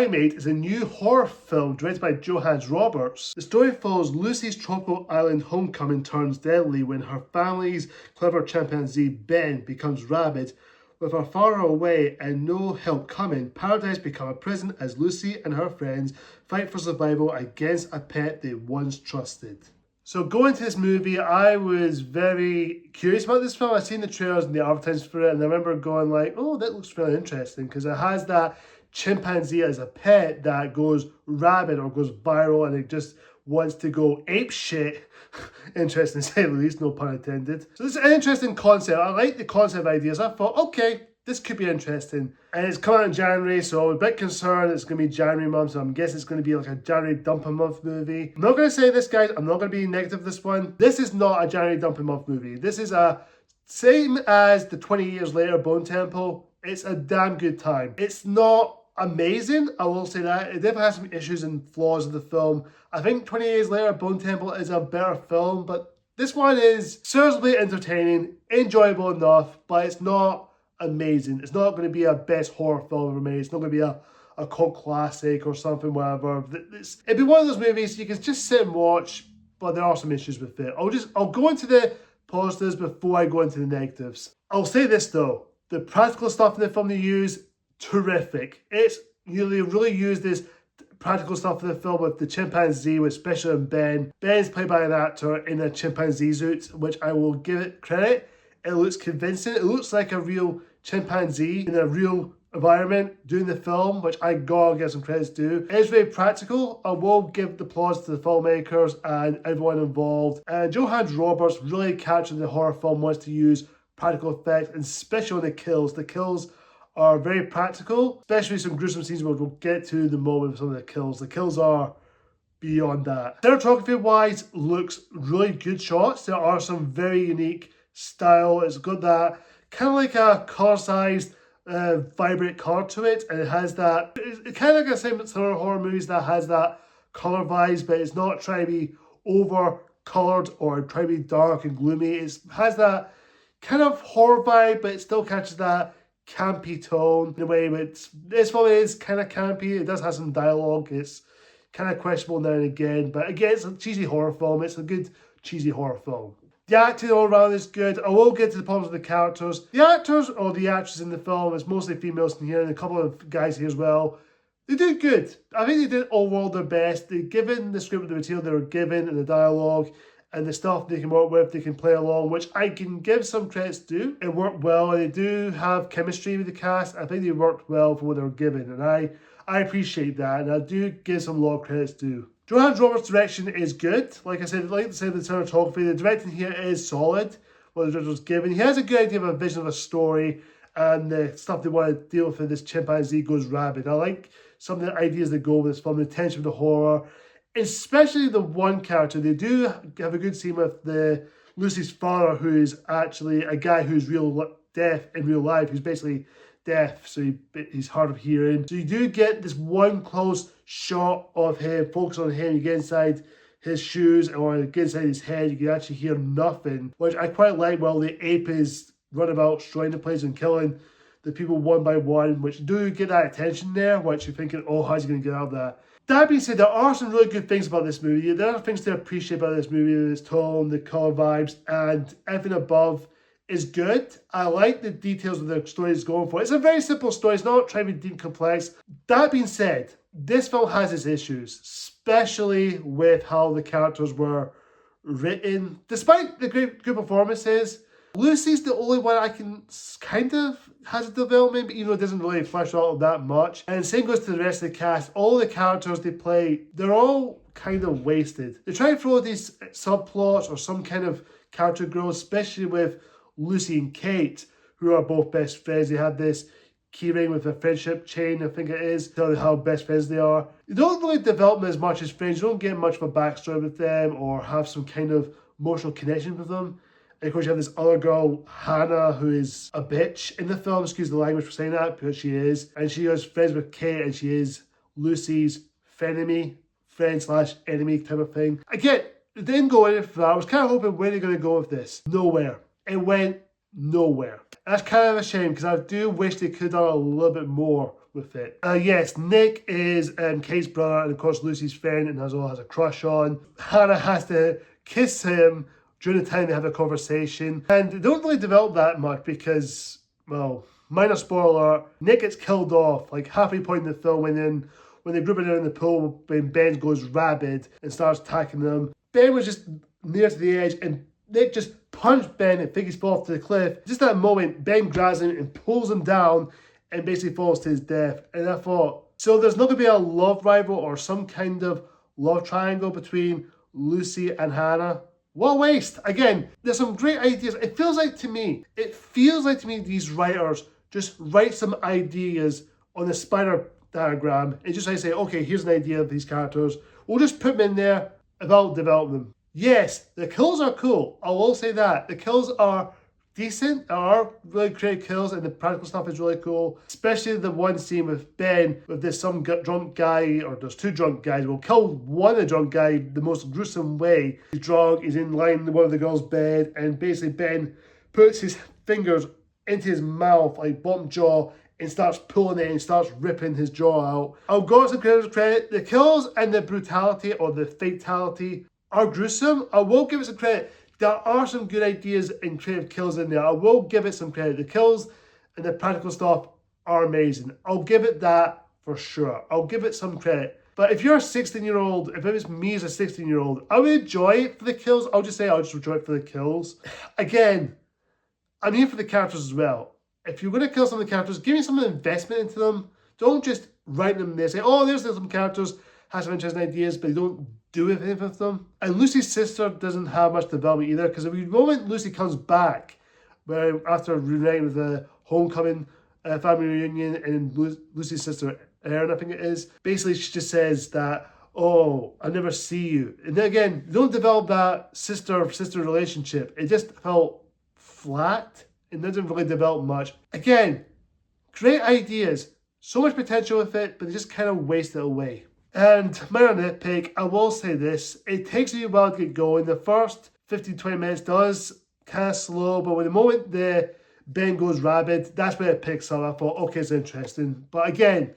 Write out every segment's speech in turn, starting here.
Primate is a new horror film directed by Johannes Roberts. The story follows Lucy's tropical island homecoming turns deadly when her family's clever chimpanzee Ben becomes rabid. With her father away and no help coming, paradise becomes a prison as Lucy and her friends fight for survival against a pet they once trusted. So going to this movie, I was very curious about this film. I've seen the trailers and the advertisements for it, and I remember going like, oh, that looks really interesting, because it has that chimpanzee as a pet that goes rabid or goes viral, and it just wants to go ape shit. Interesting to say the least, no pun intended. So this is an interesting concept. I like the concept ideas. I thought, okay, this could be interesting. And it's coming out in January, so I'm a bit concerned it's going to be January month, so I'm guessing it's going to be like a January dumping month movie. I'm not going to say this, guys. I'm not going to be negative this one. This is not a January dumping month movie. This is a same as the 20 Years Later Bone Temple. It's a damn good time. It's not amazing, I will say that. It definitely has some issues and flaws of the film. I think 20 Years Later Bone Temple is a better film, but this one is seriously entertaining, enjoyable enough, but it's not amazing. It's not going to be a best horror film ever made. It's not going to be a cult classic or something, whatever. It'd be one of those movies you can just sit and watch, but there are some issues with it. I'll go into the positives before I go into the negatives. I'll say this though, the practical stuff in the film they use, terrific. They really use this practical stuff in the film with the chimpanzee, especially in Ben. Ben's played by an actor in a chimpanzee suit, which I will give it credit. It looks convincing. It looks like a real chimpanzee in a real environment doing the film, which I gotta give some credits to. It is very practical. I will give the applause to the filmmakers and everyone involved. And Johannes Roberts really captured the horror film wants to use practical effects, and especially on the kills. The kills are very practical, especially some gruesome scenes where we'll get to the moment of some of the kills. The kills are beyond that. Cinematography wise, looks really good shots. There are some very unique style. It's got that kind of like a color-sized vibrant color to it, and it has that, it's kind of like the same sort of horror movies that has that color vibes, but it's not trying to be over colored or trying to be dark and gloomy. It has that kind of horror vibe, but it still catches that campy tone in a way. But this one is kind of campy. It does have some dialogue. It's kind of questionable now and again, but again, it's a cheesy horror film. It's a good cheesy horror film. The acting all around is good. I will get to the problems with the characters. The actors or the actresses in the film, it's mostly females in here and a couple of guys here as well. They did good. I think they did overall their best. They given the script, the material they were given, and the dialogue and the stuff they can work with, they can play along, which I can give some credits to. It worked well, and they do have chemistry with the cast. I think they worked well for what they were given, and I appreciate that, and I do give some lot of credits to. Johannes Roberts' direction is good. Like I said, like I said, the cinematography, the directing here is solid. What the director was given, he has a good idea of a vision of a story and the stuff they want to deal with. This chimpanzee goes rabid. I like some of the ideas that go with this film, the tension of the horror, especially the one character. They do have a good scene with the Lucy's father, who is actually a guy who's deaf in real life, who's basically deaf, so he's hard of hearing. So you do get this one close shot of him, focus on him, you get inside his shoes or get inside his head, you can actually hear nothing, which I quite like while the ape is running about destroying the place and killing the people one by one, which do get that attention there, which you're thinking, oh, how's he going to get out of that? That being said, there are some really good things about this movie. There are things to appreciate about this movie, its tone, the color vibes, and everything above is good. I like the details of the story it's going for. It's a very simple story. It's not trying to be deep complex. That being said, this film has its issues, especially with how the characters were written. Despite the great good performances, Lucy's the only one I can kind of has a development, but even though it doesn't really flesh out that much. And same goes to the rest of the cast. All the characters they play, they're all kind of wasted. They try to throw these subplots or some kind of character growth, especially with Lucy and Kate, who are both best friends. They have this keyring with a friendship chain, I think it is, telling how best friends they are. You don't really develop them as much as friends. You don't get much of a backstory with them or have some kind of emotional connection with them. And of course you have this other girl, Hannah, who is a bitch in the film, excuse the language for saying that, because she is. And she is friends with Kate, and she is Lucy's frenemy, friend/enemy type of thing. Again, it didn't go any further. I was kind of hoping where they're going to go with this. Nowhere. It went nowhere. That's kind of a shame because I do wish they could have done a little bit more with it. Yes, Nick is Kate's brother and of course Lucy's friend and has a crush on. Hannah has to kiss him during the time they have a conversation. And they don't really develop that much because, well, minor spoiler, Nick gets killed off like halfway point in the film when they group it down in the pool when Ben goes rabid and starts attacking them. Ben was just near to the edge and Nick just punched Ben and think he's falling off to the cliff. Just that moment, Ben grabs him and pulls him down and basically falls to his death. And I thought, so there's not going to be a love rival or some kind of love triangle between Lucy and Hannah? What a waste. Again, there's some great ideas. It feels like to me these writers just write some ideas on a spider diagram and just say, okay, here's an idea of these characters. We'll just put them in there without developing them. Yes, the kills are cool. I will say that. The kills are decent. There are really great kills and the practical stuff is really cool. Especially the one scene with Ben with this some drunk guy, or there's two drunk guys. We'll kill one of the drunk guy the most gruesome way. He's drunk, he's in line with one of the girls' bed, and basically Ben puts his fingers into his mouth, like bottom jaw, and starts pulling it and starts ripping his jaw out. I'll go some credit. The kills and the brutality or the fatality are gruesome. I will give it some credit. There are some good ideas and creative kills in there. I will give it some credit. The kills and the practical stuff are amazing. I'll give it that for sure. I'll give it some credit. But if you're a 16-year-old, if it was me as a 16-year-old, I would enjoy it for the kills. I'll just say I'll just enjoy it for the kills. Again, I'm here for the characters as well. If you're going to kill some of the characters, give me some investment into them. Don't just write them there, say, oh, there's some characters, has some interesting ideas, but they don't do anything with them. And Lucy's sister doesn't have much development either, because the moment Lucy comes back, where after reuniting with the homecoming family reunion and Lucy's sister Erin, I think it is, basically she just says that, oh, I never see you. And then again, you don't develop that sister relationship. It just felt flat and doesn't really develop much. Again, great ideas, so much potential with it, but they just kind of waste it away. And minor nitpick, I will say this, it takes you a while to get going. The first 15-20 minutes does kind of slow, but when the moment the Ben goes rabid, that's where it picks up. I thought, okay, it's interesting. But again,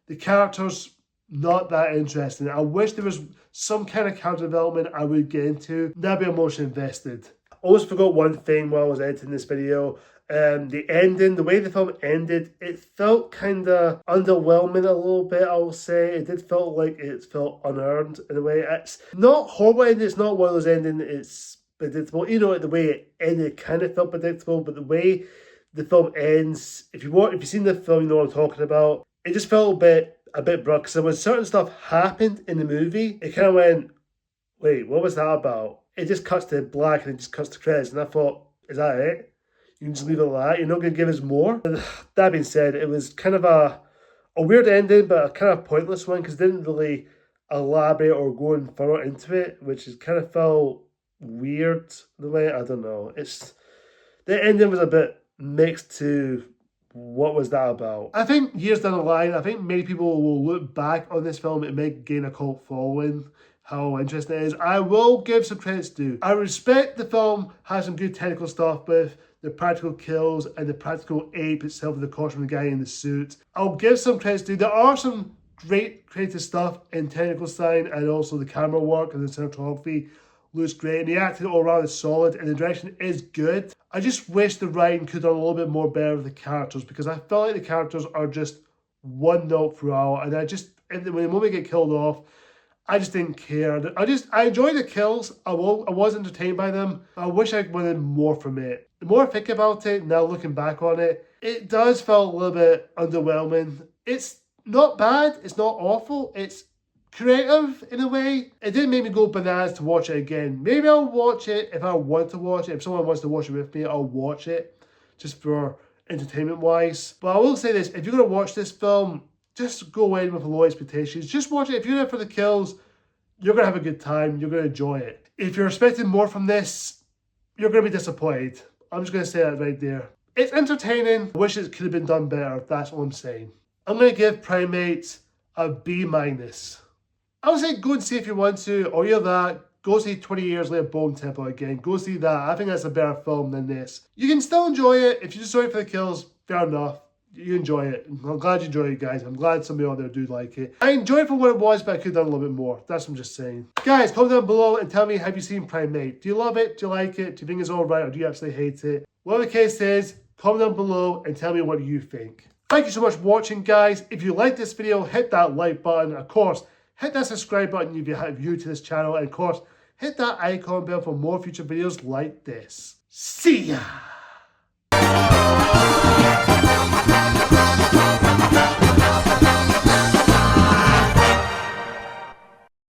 the characters, not that interesting. I wish there was some kind of character development I would get into. That'd be emotionally invested. Almost forgot one thing while I was editing this video. The ending, the way the film ended, it felt kind of underwhelming a little bit, I will say. It did felt like it felt unearned in a way. It's not horrible ending, it's not one of those endings, it's predictable. You know, the way it ended kind of felt predictable, but the way the film ends, if you've seen the film, you know what I'm talking about. It just felt a bit abrupt, because when certain stuff happened in the movie, it kind of went, wait, what was that about? It just cuts to black and it just cuts to credits, and I thought, is that it? You can just leave it like that? You're not going to give us more? And that being said, it was kind of a weird ending, but a kind of pointless one, because it didn't really elaborate or go in further into it, which is kind of felt weird in a way. I don't know. The ending was a bit mixed to what was that about. I think years down the line, I think many people will look back on this film and may gain a cult following, how interesting it is. I will give some credits due. I respect the film has some good technical stuff with the practical kills and the practical ape itself with the costume of the guy in the suit. I'll give some credits due. There are some great creative stuff in technical design, and also the camera work and the cinematography looks great, and the acting all around is solid, and the direction is good. I just wish the writing could have done a little bit more better with the characters, because I felt like the characters are just one note throughout, and when the moment get killed off, I just didn't care. I enjoyed the kills. I was entertained by them. I wish I wanted more from it. The more I think about it, now looking back on it, it does feel a little bit underwhelming. It's not bad. It's not awful. It's creative in a way. It didn't make me go bananas to watch it again. Maybe I'll watch it if I want to watch it. If someone wants to watch it with me, I'll watch it just for entertainment wise. But I will say this, if you're going to watch this film, just go in with low expectations. Just watch it. If you're there for the kills, you're going to have a good time. You're going to enjoy it. If you're expecting more from this, you're going to be disappointed. I'm just going to say that right there. It's entertaining. I wish it could have been done better. That's what I'm saying. I'm going to give Primate a B-. I would say go and see if you want to, or you're that. Go see 20 Years Later Bone Temple again. Go see that. I think that's a better film than this. You can still enjoy it. If you just saw it for the kills, fair enough. You enjoy it. I'm glad you enjoy it, guys. I'm glad somebody out there do like it. I enjoyed it for what it was, but I could have done a little bit more. That's what I'm just saying. Guys, comment down below and tell me, have you seen Primate? Do you love it? Do you like it? Do you think it's alright, or do you absolutely hate it? Whatever the case is, comment down below and tell me what you think. Thank you so much for watching, guys. If you like this video, hit that like button. Of course, hit that subscribe button if you have new to this channel. And of course, hit that icon bell for more future videos like this. See ya!